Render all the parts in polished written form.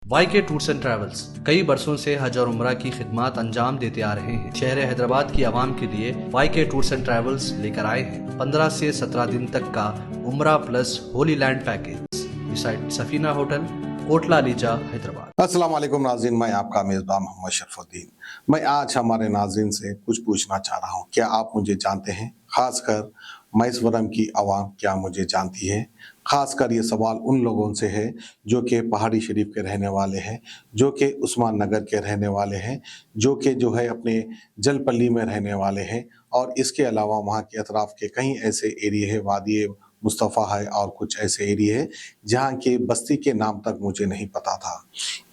वाईके tours and travels कई बरसों से हज और उम्रा की खिदमत अंजाम देते आ रहे हैं। शहर हैदराबाद की आवाम के लिए वाईके टूर्स एंड ट्रैवल्स लेकर आए हैं 15 से 17 दिन तक का उम्रा plus Holi land package beside Safina hotel, Kotla ELISA, Hyderabad. अस्सलाम वालेकुम नाज़रीन, मैं आपका मेज़बान मोहम्मद शरफुद्दीन। मैं आज हमारे नाज़रीन से कुछ पूछना चाह रहा हूँ। क्या आप मुझे जानते हैं? ख़ासकर मैसवरम की आवाम क्या मुझे जानती है? ख़ासकर ये सवाल उन लोगों से है जो कि पहाड़ी शरीफ के रहने वाले हैं, जो कि उस्मान नगर के रहने वाले हैं, जो कि जो है अपने जलपल्ली में रहने वाले हैं, और इसके अलावा वहाँ के अतराफ़ के कई ऐसे एरिया है, वादी मुस्तफ़ा है और कुछ ऐसे एरिया है जहाँ के बस्ती के नाम तक मुझे नहीं पता था,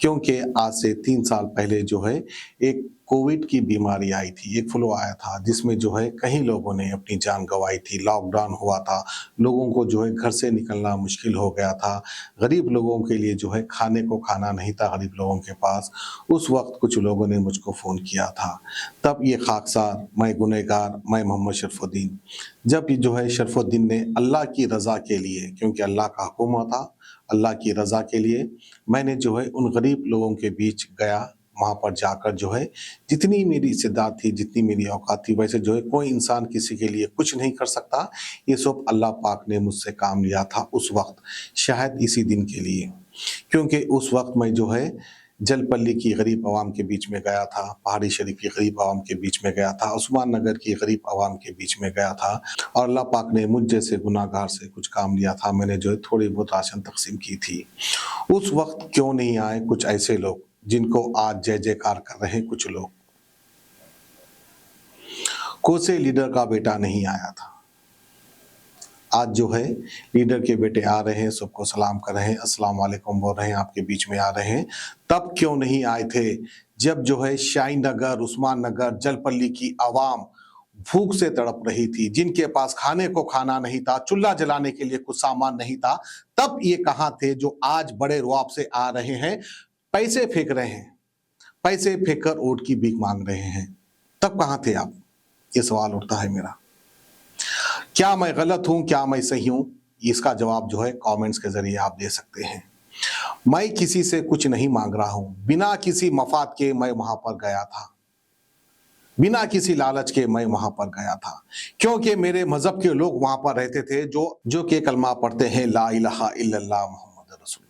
क्योंकि आज से 3 साल पहले जो है एक कोविड की बीमारी आई थी, एक फ्लू आया था जिसमें जो है कई लोगों ने अपनी जान गंवाई थी। लॉकडाउन हुआ था, लोगों को जो है घर से निकलना मुश्किल हो गया था, गरीब लोगों के लिए जो है खाने को खाना नहीं था गरीब लोगों के पास। उस वक्त कुछ लोगों ने मुझको फ़ोन किया था, तब ये खाकसार, मैं गुनहगार, मैं मोहम्मद शरफुद्दीन, जब जो है शरफुद्दीन ने अल्लाह की रज़ा के लिए, क्योंकि अल्लाह का हुक्म था, अल्लाह की रज़ा के लिए मैंने जो है उन गरीब लोगों के बीच गया। वहाँ पर जाकर जो है जितनी मेरी इस्तेदाद थी, जितनी मेरी औकात थी, वैसे जो है कोई इंसान किसी के लिए कुछ नहीं कर सकता। ये सब अल्लाह पाक ने मुझसे काम लिया था उस वक्त, शायद इसी दिन के लिए, क्योंकि उस वक्त मैं जो है जलपल्ली की गरीब आवाम के बीच में गया था, पहाड़ी शरीफ की गरीब आवाम के बीच में गया था, उस्मान नगर की गरीब आवाम के बीच में गया था, और अल्लाह पाक ने मुझ जैसे गुनाहगार से कुछ काम लिया था। मैंने जो है थोड़ी बहुत राशन तकसीम की थी। उस वक्त क्यों नहीं आए कुछ ऐसे लोग जिनको आज जय जयकार कर रहे हैं कुछ लोग? कोसे लीडर का बेटा नहीं आया था, आज जो है लीडर के बेटे आ रहे हैं, सबको सलाम कर रहे हैं, अस्सलाम वालेकुम बोल रहे हैं, आपके बीच में आ रहे हैं। तब क्यों नहीं आए थे जब जो है शाहीन नगर, उस्मान नगर, जलपल्ली की आवाम भूख से तड़प रही थी, जिनके पास खाने को खाना नहीं था, चूल्हा जलाने के लिए कुछ सामान नहीं था, तब ये कहाँ थे जो आज बड़े रुआब से आ रहे हैं, पैसे फेंक रहे हैं, पैसे फेंक कर वोट की भीख मांग रहे हैं? तब कहाँ थे आप? ये सवाल उठता है मेरा। क्या मैं गलत हूं, क्या मैं सही हूं? इसका जवाब जो है कमेंट्स के जरिए आप दे सकते हैं। मैं किसी से कुछ नहीं मांग रहा हूं, बिना किसी मफाद के मैं वहां पर गया था, बिना किसी लालच के मैं वहां पर गया था, क्योंकि मेरे मजहब के लोग वहां पर रहते थे जो कि कलमा पढ़ते हैं, ला इलाहा इल्लल्लाह मुहम्मद रसूलुल्लाह।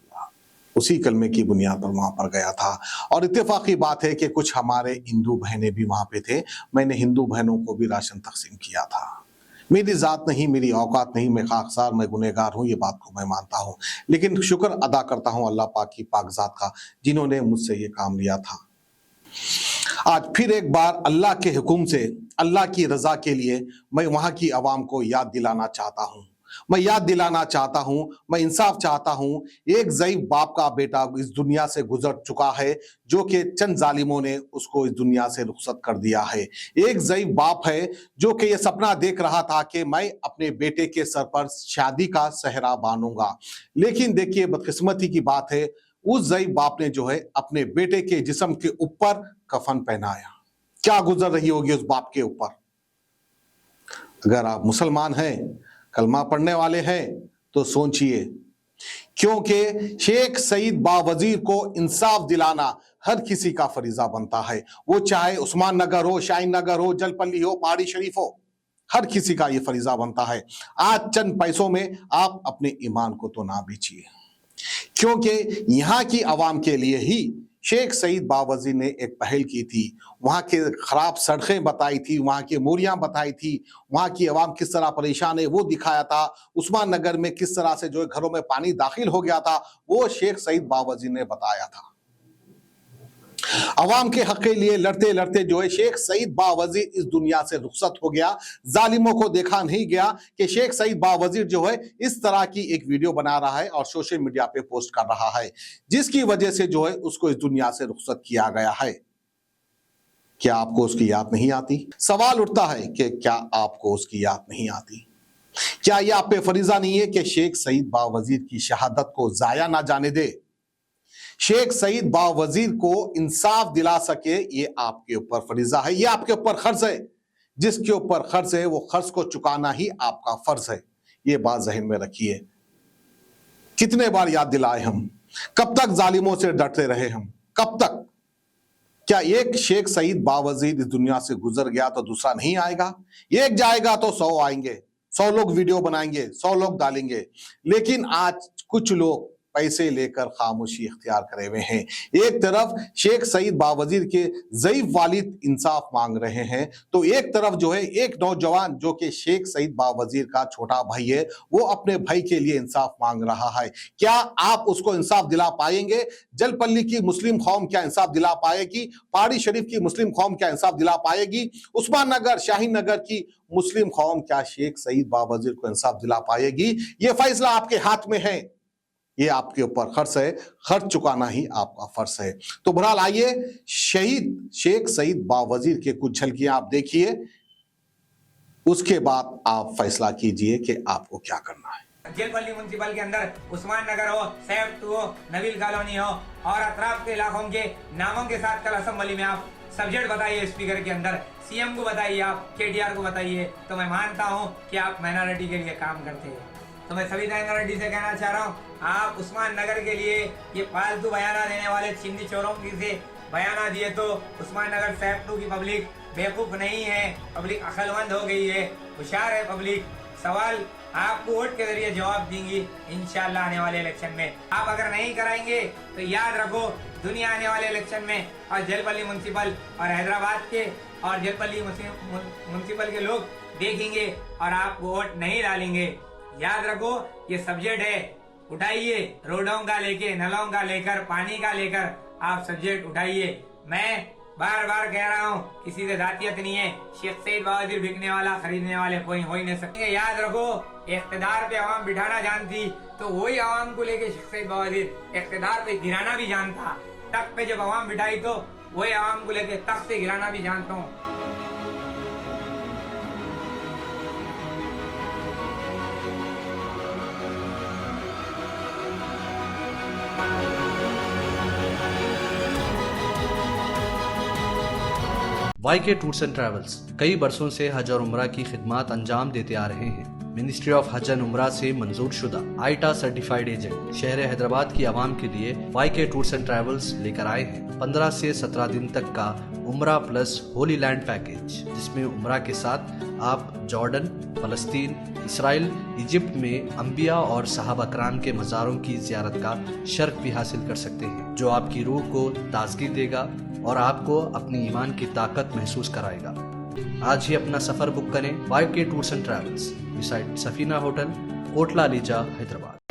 उसी कलमे की बुनियाद पर वहां पर गया था। और इत्तेफाकी बात है कि कुछ हमारे हिंदू बहनें भी वहां पे थे, मैंने हिंदू बहनों को भी राशन तकसीम किया था। मेरी ज़ात नहीं, मेरी औकात नहीं, मैं खाकसार, मैं गुनहगार हूँ, ये बात को मैं मानता हूँ, लेकिन शुक्र अदा करता हूँ अल्लाह पाक की पाक ज़ात का, जिन्होंने मुझसे ये काम लिया था। आज फिर एक बार अल्लाह के हुक्म से, अल्लाह की रज़ा के लिए मैं वहाँ की आवाम को याद दिलाना चाहता हूँ। मैं याद दिलाना चाहता हूँ, मैं इंसाफ चाहता हूँ। एक ज़ईफ़ बाप का बेटा इस दुनिया से गुजर चुका है, जो कि चंद जालिमों ने उसको इस दुनिया से रुखसत कर दिया है। एक ज़ईफ़ बाप है जो कि ये सपना देख रहा था कि मैं अपने बेटे के सर पर शादी का सेहरा बांधूंगा, लेकिन देखिए बदकिस्मती की बात है, उस ज़ईफ़ बाप ने जो है अपने बेटे के जिस्म के ऊपर कफन पहनाया। क्या गुजर रही होगी उस बाप के ऊपर? अगर आप मुसलमान हैं, कलमा पढ़ने वाले हैं, तो सोचिए, क्योंकि शेख सईद बावजीर को इंसाफ दिलाना हर किसी का फरीजा बनता है, वो चाहे उस्मान नगर हो, शाहीन नगर हो, जलपल्ली हो, पहाड़ी शरीफ हो, हर किसी का ये फरीजा बनता है। आज चंद पैसों में आप अपने ईमान को तो ना बेचिए, क्योंकि यहाँ की आवाम के लिए ही शेख सईद बावजीर ने एक पहल की थी। वहाँ के खराब सड़कें बताई थी, वहाँ की मोरियां बताई थी, वहाँ की आवाम किस तरह परेशान है वो दिखाया था। उस्मान नगर में किस तरह से जो है घरों में पानी दाखिल हो गया था, वो शेख सईद बावजीर ने बताया था। अवाम के हक के लिए लड़ते लड़ते जो है शेख सईद बावजीर इस दुनिया से रुखसत हो गया। जालिमों को देखा नहीं गया कि शेख सईद बावजीर जो है इस तरह की एक वीडियो बना रहा है और सोशल मीडिया पे पोस्ट कर रहा है, जिसकी वजह से जो है उसको इस दुनिया से रुखसत किया गया है। क्या आपको उसकी याद नहीं आती? सवाल उठता है कि क्या आपको उसकी याद नहीं आती? क्या यह आप पे फरीजा नहीं है कि शेख सईद बावजीर की शहादत को जाया ना जाने दे? शेख सईद बावजीर को इंसाफ दिला सके, ये आपके ऊपर फरीजा है, ये आपके ऊपर खर्च है। जिसके ऊपर खर्च है वो खर्च को चुकाना ही आपका फर्ज है, ये बात जहन में रखिए। कितने बार याद दिलाए हम, कब तक जालिमों से डरते रहे हम? कब तक? क्या एक शेख सईद बावजीर इस दुनिया से गुजर गया तो दूसरा नहीं आएगा? एक जाएगा तो 100 आएंगे, 100 लोग वीडियो बनाएंगे, 100 लोग डालेंगे। लेकिन आज कुछ लोग पैसे लेकर खामोशी इख्तियार करे हुए हैं। एक तरफ शेख सईद बावजीर के ज़ईफ वालिद इंसाफ मांग रहे हैं, तो एक तरफ जो है एक नौजवान जो कि शेख सईद बावजीर का छोटा भाई है, वो अपने भाई के लिए इंसाफ मांग रहा है। क्या आप उसको इंसाफ दिला पाएंगे? जलपल्ली की मुस्लिम कौम क्या इंसाफ दिला पाएगी? पहाड़ी शरीफ की मुस्लिम कौम क्या इंसाफ दिला पाएगी? उस्मान नगर, शाहीन नगर की मुस्लिम कौम क्या शेख सईद बावजीर को इंसाफ दिला पाएगी? ये फैसला आपके हाथ में है। ये आपके ऊपर खर्च है, खर्च चुकाना ही आपका फर्ज है। तो बहरहाल आइए शहीद शेख सईद बावजीर के कुछ झलकियां आप देखिए, उसके बाद आप फैसला कीजिए कि आपको क्या करना है। जेलपल्ली म्युनिसिपल के अंदर उस्मान नगर हो, सैफ 2 हो, नवील कॉलोनी हो और अतराफ के इलाकों के नामों के साथ कल असेंबली में आप सब्जेक्ट बताइए, स्पीकर के अंदर सीएम को बताइए, आप केटीआर को बताइए। तो मैं मानता हूं कि आप माइनॉरिटी के लिए काम करते हैं। तो मैं सभी माइनॉरिटी से कहना चाह रहा हूं, आप उस्मान नगर के लिए ये फालतू बयाना देने वाले चिंदी चोरों की से बयाना दिए तो उस्मान नगर सैफ 2 की पब्लिक बेवकूफ नहीं है, पब्लिक अक्लमंद हो गई है, होशियार है पब्लिक। सवाल आपको वोट के जरिए जवाब देंगी इंशाल्लाह आने वाले इलेक्शन में। आप अगर नहीं कराएंगे तो याद रखो दुनिया आने वाले इलेक्शन में और जलपल्ली म्युनिसिपल और हैदराबाद के और जलपल्ली म्युनिसिपल के लोग देखेंगे और आप वोट नहीं डालेंगे। याद रखो ये सब्जेक्ट है, उठाइए, रोडों का लेके, नलों का लेकर, पानी का लेकर आप सब्जेक्ट उठाइए। मैं बार बार कह रहा हूँ किसी से जातियत नहीं है। शेख सईद बावजीर बिकने वाला, खरीदने वाले कोई हो ही नहीं सकते। याद रखो इख्तिदार पे आवाम बिठाना जानती तो वही आवाम को लेके शेख सईद बावजीर इख्तिदार पे गिराना भी जानता। तख्त पे जब आवाम बिठाई तो वही आवाम को लेके तख्त पे गिराना भी जानता हूँ। वाईके टूर्स एंड ट्रैवल्स कई बरसों से हज और उम्रा की खिदमत अंजाम देते आ रहे हैं। मिनिस्ट्री ऑफ हज एंड उम्रा से मंजूर शुदा आईटा सर्टिफाइड एजेंट शहर हैदराबाद की आवाम के लिए वाईके टूर्स एंड ट्रैवल्स लेकर आए हैं 15 से 17 दिन तक का उम्रा प्लस होली लैंड पैकेज, जिसमें उम्रा के साथ आप जॉर्डन, फलस्तीन, इसराइल, इजिप्ट में अंबिया और सहाबा कराम के मज़ारों की जियारत का शर्फ भी हासिल कर सकते हैं, जो आपकी रूह को ताजगी देगा और आपको अपनी ईमान की ताकत महसूस कराएगा। आज ही अपना सफर बुक करें YK tours and travels, beside Safina hotel, Kotla Lija, Hyderabad.